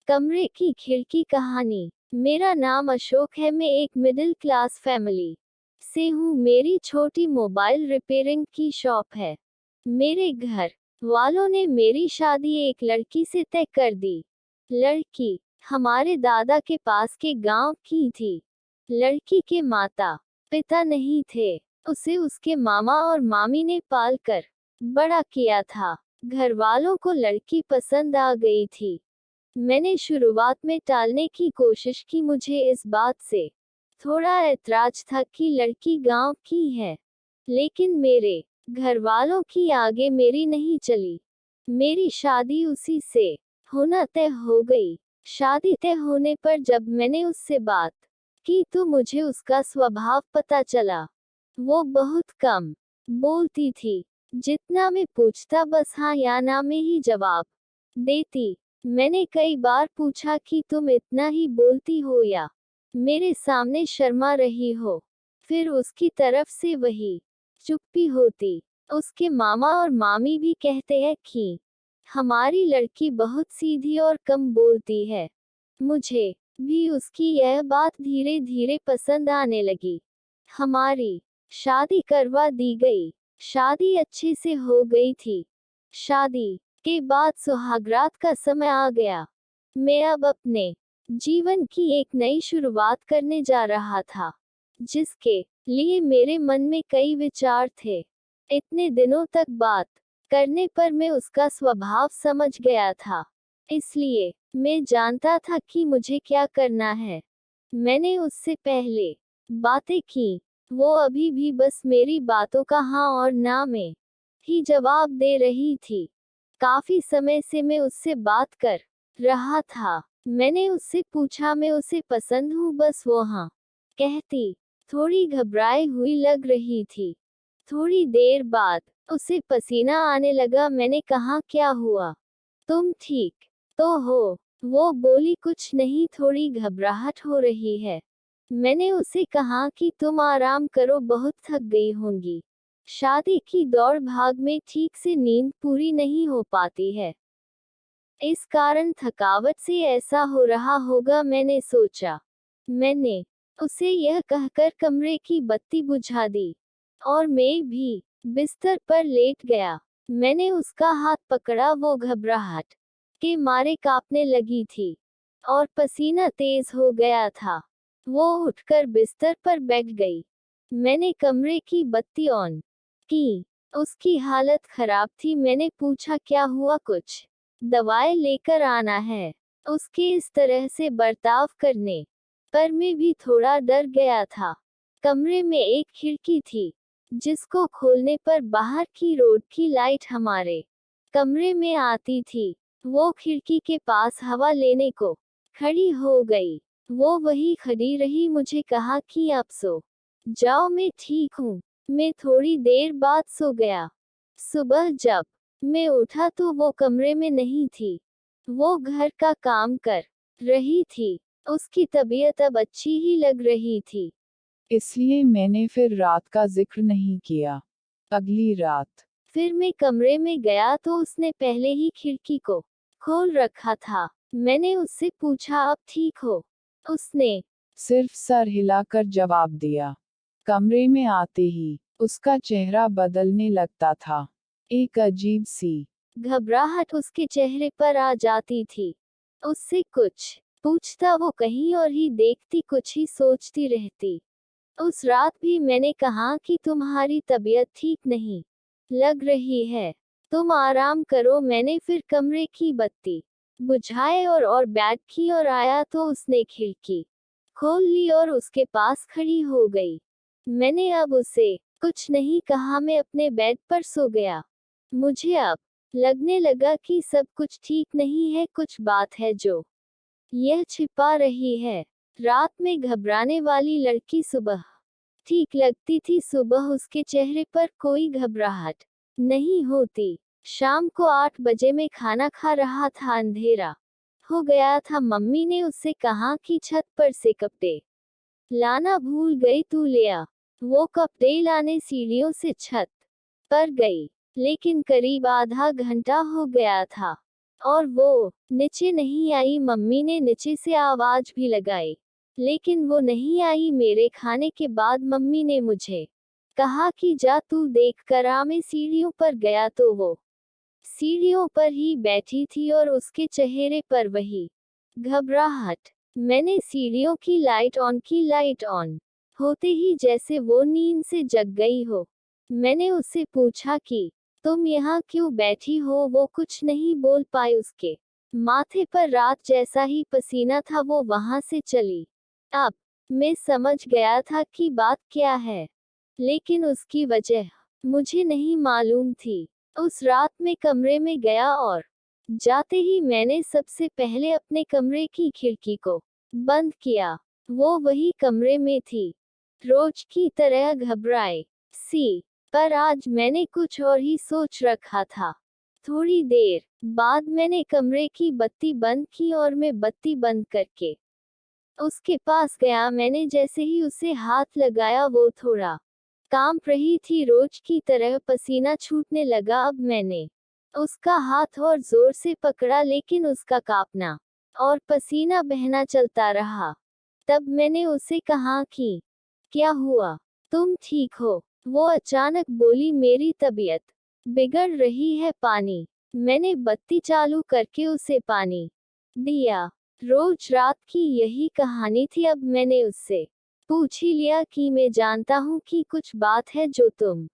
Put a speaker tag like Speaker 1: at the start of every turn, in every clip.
Speaker 1: कमरे की खिड़की कहानी। मेरा नाम अशोक है। मैं एक मिडिल क्लास फैमिली से हूँ। मेरी छोटी मोबाइल रिपेयरिंग की शॉप है। मेरे घर वालों ने मेरी शादी एक लड़की से तय कर दी। लड़की हमारे दादा के पास के गांव की थी। लड़की के माता पिता नहीं थे। उसे उसके मामा और मामी ने पाल कर बड़ा किया था। घर वालों को लड़की पसंद आ गई थी। मैंने शुरुआत में टालने की कोशिश की। मुझे इस बात से थोड़ा ऐतराज था कि लड़की गांव की है, लेकिन मेरे घर वालों की आगे मेरी नहीं चली। मेरी शादी उसी से होना तय हो गई। शादी तय होने पर जब मैंने उससे बात की तो मुझे उसका स्वभाव पता चला। वो बहुत कम बोलती थी। जितना मैं पूछता बस हाँ या ना में ही जवाब देती। मैंने कई बार पूछा कि तुम इतना ही बोलती हो या मेरे सामने शर्मा रही हो। फिर उसकी तरफ से वही चुप्पी होती। उसके मामा और मामी भी कहते हैं कि हमारी लड़की बहुत सीधी और कम बोलती है। मुझे भी उसकी यह बात धीरे धीरे पसंद आने लगी। हमारी शादी करवा दी गई। शादी अच्छे से हो गई थी। शादी के बाद सुहागरात का समय आ गया। मैं अब अपने जीवन की एक नई शुरुआत करने जा रहा था, जिसके लिए मेरे मन में कई विचार थे। इतने दिनों तक बात करने पर मैं उसका स्वभाव समझ गया था, इसलिए मैं जानता था कि मुझे क्या करना है। मैंने उससे पहले बातें की। वो अभी भी बस मेरी बातों का हाँ और ना में ही जवाब दे रही थी। काफी समय से मैं उससे बात कर रहा था। मैंने उससे पूछा मैं उसे पसंद हूँ, बस वो हाँ कहती। थोड़ी घबराई हुई लग रही थी। थोड़ी देर बाद उसे पसीना आने लगा। मैंने कहा क्या हुआ, तुम ठीक तो हो? वो बोली कुछ नहीं, थोड़ी घबराहट हो रही है। मैंने उसे कहा कि तुम आराम करो, बहुत थक गई होंगी। शादी की दौड़ भाग में ठीक से नींद पूरी नहीं हो पाती है, इस कारण थकावट से ऐसा हो रहा होगा, मैंने सोचा। मैंने उसे यह कहकर कमरे की बत्ती बुझा दी और मैं भी बिस्तर पर लेट गया। मैंने उसका हाथ पकड़ा। वो घबराहट के मारे कांपने लगी थी और पसीना तेज हो गया था। वो उठकर बिस्तर पर बैठ गई। मैंने कमरे की बत्ती ऑन की। उसकी हालत खराब थी। मैंने पूछा क्या हुआ, कुछ दवाएं लेकर आना है? उसके इस तरह से बर्ताव करने पर मैं भी थोड़ा डर गया था। कमरे में एक खिड़की थी, जिसको खोलने पर बाहर की रोड की लाइट हमारे कमरे में आती थी। वो खिड़की के पास हवा लेने को खड़ी हो गई। वो वही खड़ी रही। मुझे कहा कि आप सो जाओ, मैं ठीक हूँ। मैं थोड़ी देर बाद सो गया। सुबह जब मैं उठा तो वो कमरे में नहीं थी। वो घर का काम कर रही थी। उसकी तबीयत अब अच्छी ही लग रही थी,
Speaker 2: इसलिए मैंने फिर रात का जिक्र नहीं किया। अगली रात
Speaker 1: फिर मैं कमरे में गया तो उसने पहले ही खिड़की को खोल रखा था। मैंने उससे पूछा अब ठीक हो? उसने
Speaker 2: सिर्फ सर हिलाकर जवाब दिया। कमरे में आते ही उसका चेहरा बदलने लगता था। एक अजीब सी
Speaker 1: घबराहट उसके चेहरे पर आ जाती थी। उससे कुछ पूछता वो कहीं और ही देखती, कुछ ही सोचती रहती। उस रात भी मैंने कहा कि तुम्हारी तबीयत ठीक नहीं लग रही है, तुम आराम करो। मैंने फिर कमरे की बत्ती बुझाए और बैग की ओर आया तो उसने खिड़की खोल ली और उसके पास खड़ी हो गई। मैंने अब उसे कुछ नहीं कहा। मैं अपने बेड पर सो गया। मुझे अब लगने लगा कि सब कुछ ठीक नहीं है, कुछ बात है जो यह छिपा रही है। रात में घबराने वाली लड़की सुबह ठीक लगती थी। सुबह उसके चेहरे पर कोई घबराहट नहीं होती। शाम को 8 बजे में खाना खा रहा था। अंधेरा हो गया था। मम्मी ने उससे कहा कि छत पर से कपड़े लाना भूल गई, तू ले आ। वो कपड़े लाने सीढ़ियों से छत पर गई, लेकिन करीब आधा घंटा हो गया था। और वो नीचे नहीं आई। मम्मी ने नीचे से आवाज भी लगाई, लेकिन वो नहीं आई। मेरे खाने के बाद मम्मी ने मुझे कहा कि जा तू देख कर आ। मैं सीढ़ियों पर गया तो वो सीढ़ियों पर ही बैठी थी और उसके चेहरे पर वही घबराहट। मैंने सीढ़ियों की लाइट ऑन की। लाइट ऑन होते ही जैसे वो नींद से जग गई हो। मैंने उससे पूछा कि तुम यहाँ क्यों बैठी हो। वो कुछ नहीं बोल पाई। उसके माथे पर रात जैसा ही पसीना था। वो वहां से चली। अब मैं समझ गया था कि बात क्या है, लेकिन उसकी वजह मुझे नहीं मालूम थी। उस रात मैं कमरे में गया और जाते ही मैंने सबसे पहले अपने कमरे की खिड़की को बंद किया। वो वही कमरे में थी, रोज की तरह घबराए सी। पर आज मैंने कुछ और ही सोच रखा था। थोड़ी देर बाद मैंने कमरे की बत्ती बंद की और मैं बत्ती बंद करके उसके पास गया। मैंने जैसे ही उसे हाथ लगाया वो थोड़ा कांप रही थी, रोज की तरह पसीना छूटने लगा। अब मैंने उसका हाथ और जोर से पकड़ा, लेकिन उसका कांपना और पसीना बहना चलता रहा। तब मैंने उसे कहा कि क्या हुआ, तुम ठीक हो। वो अचानक बोली, मेरी तबीयत बिगड़ रही है। पानी। मैंने बत्ती चालू करके उसे पानी दिया। रोज रात की यही कहानी थी। अब मैंने उससे पूछ ही लिया कि मैं जानता हूँ कि कुछ बात है जो तुम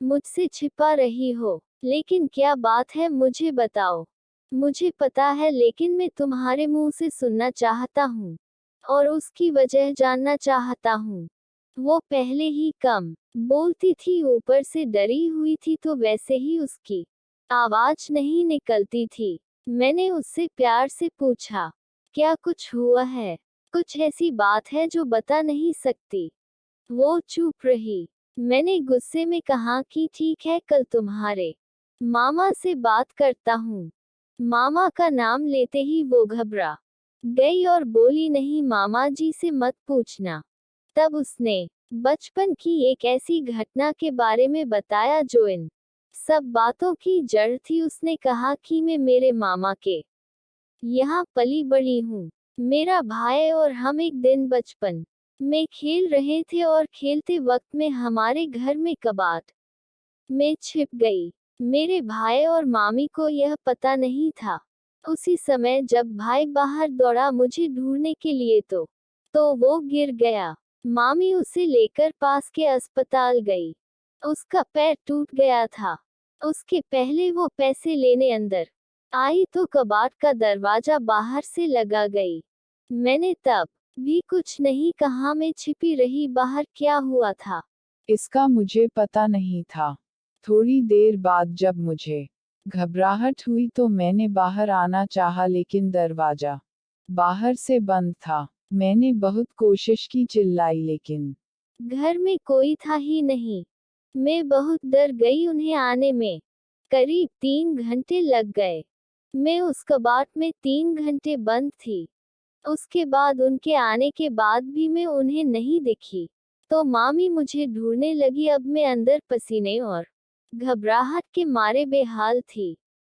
Speaker 1: मुझसे छिपा रही हो, लेकिन क्या बात है मुझे बताओ। मुझे पता है, लेकिन मैं तुम्हारे मुंह से सुनना चाहता हूँ और उसकी वजह जानना चाहता हूँ। वो पहले ही कम बोलती थी, ऊपर से डरी हुई थी, तो वैसे ही उसकी आवाज नहीं निकलती थी। मैंने उससे प्यार से पूछा, क्या कुछ हुआ है? कुछ ऐसी बात है जो बता नहीं सकती? वो चुप रही। मैंने गुस्से में कहा कि ठीक है, कल तुम्हारे मामा से बात करता हूँ। मामा का नाम लेते ही वो घबरा गई और बोली, नहीं मामा जी से मत पूछना। तब उसने बचपन की एक ऐसी घटना के बारे में बताया जो इन सब बातों की जड़ थी। उसने कहा कि मैं मेरे मामा के यहाँ पली बड़ी हूँ। मेरा भाई और हम एक दिन बचपन में खेल रहे थे और खेलते वक्त में हमारे घर में कबाट में छिप गई। मेरे भाई और मामी को यह पता नहीं था। उसी समय जब भाई बाहर दौड़ा मुझे ढूंढने के लिए तो वो गिर गया। मामी उसे लेकर पास के अस्पताल गई। उसका पैर टूट गया था। उसके पहले वो पैसे लेने अंदर आई तो कबाट का दरवाजा बाहर से लगा गई। मैंने तब भी कुछ नहीं कहा। मैं छिपी रही। बाहर क्या हुआ था
Speaker 2: इसका मुझे पता नहीं था। थोड़ी देर बाद जब मुझे घबराहट हुई तो मैंने बाहर आना चाहा, लेकिन दरवाजा बाहर से बंद था। मैंने बहुत कोशिश की, चिल्लाई, लेकिन
Speaker 1: घर में कोई था ही नहीं। मैं बहुत डर गई। उन्हें आने में करीब 3 घंटे लग गए। मैं उस कबाट में 3 घंटे बंद थी। उसके बाद उनके आने के बाद भी मैं उन्हें नहीं दिखी। तो मामी मुझे ढूंढने लगी। अब मैं अंदर पसीने और घबराहट के मारे बेहाल थी।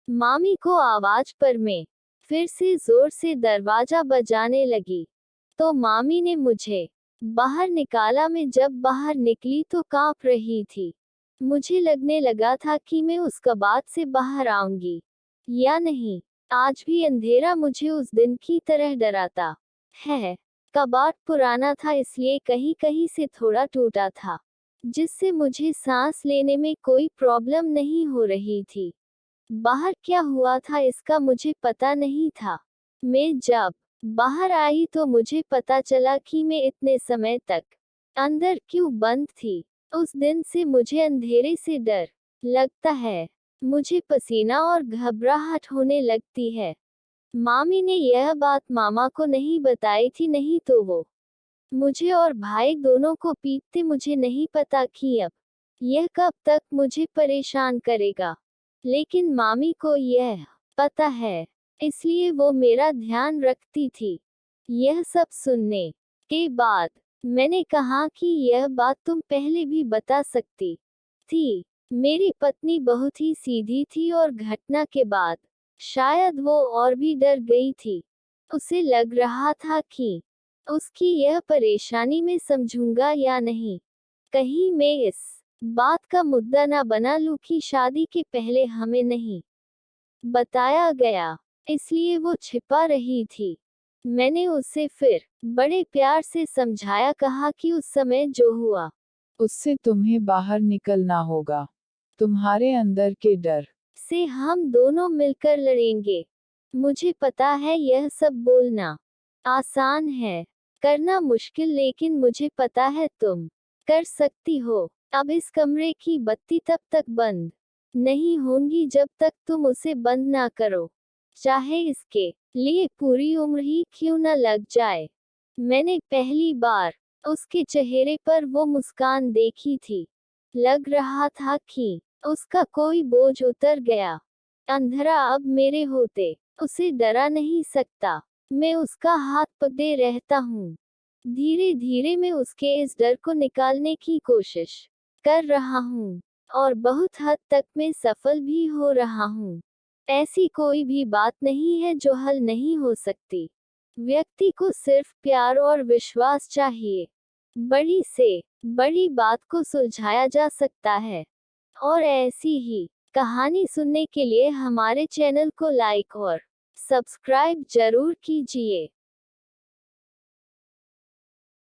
Speaker 1: मामी को आवाज पर मैं फिर से जोर से दरवाजा बजाने लगी, तो मामी ने मुझे बाहर निकाला। मैं जब बाहर निकली तो कांप रही थी। मुझे लगने लगा था कि मैं उस कबाड़ से बाहर आऊंगी या नहीं। आज भी अंधेरा मुझे उस दिन की तरह डराता है। कबाड़ पुराना था, इसलिए कहीं कहीं से थोड़ा टूटा था, जिससे मुझे सांस लेने में कोई प्रॉब्लम नहीं हो रही थी। बाहर क्या हुआ था इसका मुझे पता नहीं था। मैं जब बाहर आई तो मुझे पता चला कि मैं इतने समय तक अंदर क्यों बंद थी। उस दिन से मुझे अंधेरे से डर लगता है। मुझे पसीना और घबराहट होने लगती है। मामी ने यह बात मामा को नहीं बताई थी, नहीं तो वो मुझे और भाई दोनों को पीटते। मुझे नहीं पता कि अब यह कब तक मुझे परेशान करेगा, लेकिन मामी को यह पता है, इसलिए वो मेरा ध्यान रखती थी। यह सब सुनने के बाद मैंने कहा कि यह बात तुम पहले भी बता सकती थी। मेरी पत्नी बहुत ही सीधी थी और घटना के बाद शायद वो और भी डर गई थी। उसे लग रहा था कि उसकी यह परेशानी मैं समझूंगा या नहीं। कहीं मैं इस बात का मुद्दा ना बना लूं कि शादी के पहले हमें नहीं बताया गया, इसलिए वो छिपा रही थी। मैंने उसे फिर बड़े प्यार से समझाया, कहा कि उस समय जो हुआ
Speaker 2: उससे तुम्हें बाहर निकलना होगा। तुम्हारे अंदर के डर
Speaker 1: से हम दोनों मिलकर लड़ेंगे। मुझे पता है यह सब बोलना आसान है, करना मुश्किल, लेकिन मुझे पता है तुम कर सकती हो। अब इस कमरे की बत्ती तब तक बंद नहीं होंगी जब तक तुम उसे बंद ना करो, चाहे इसके लिए पूरी उम्र ही क्यों न लग जाए। मैंने पहली बार उसके चेहरे पर वो मुस्कान देखी थी। लग रहा था कि उसका कोई बोझ उतर गया। अंधेरा अब मेरे होते उसे डरा नहीं सकता। मैं उसका हाथ पकड़े रहता हूँ। धीरे धीरे मैं उसके इस डर को निकालने की कोशिश कर रहा हूँ, और बहुत हद तक मैं सफल भी हो रहा हूँ। ऐसी कोई भी बात नहीं है जो हल नहीं हो सकती। व्यक्ति को सिर्फ प्यार और विश्वास चाहिए। बड़ी से बड़ी बात को सुलझाया जा सकता है। और ऐसी ही कहानी सुनने के लिए हमारे चैनल को लाइक और सब्सक्राइब जरूर कीजिए।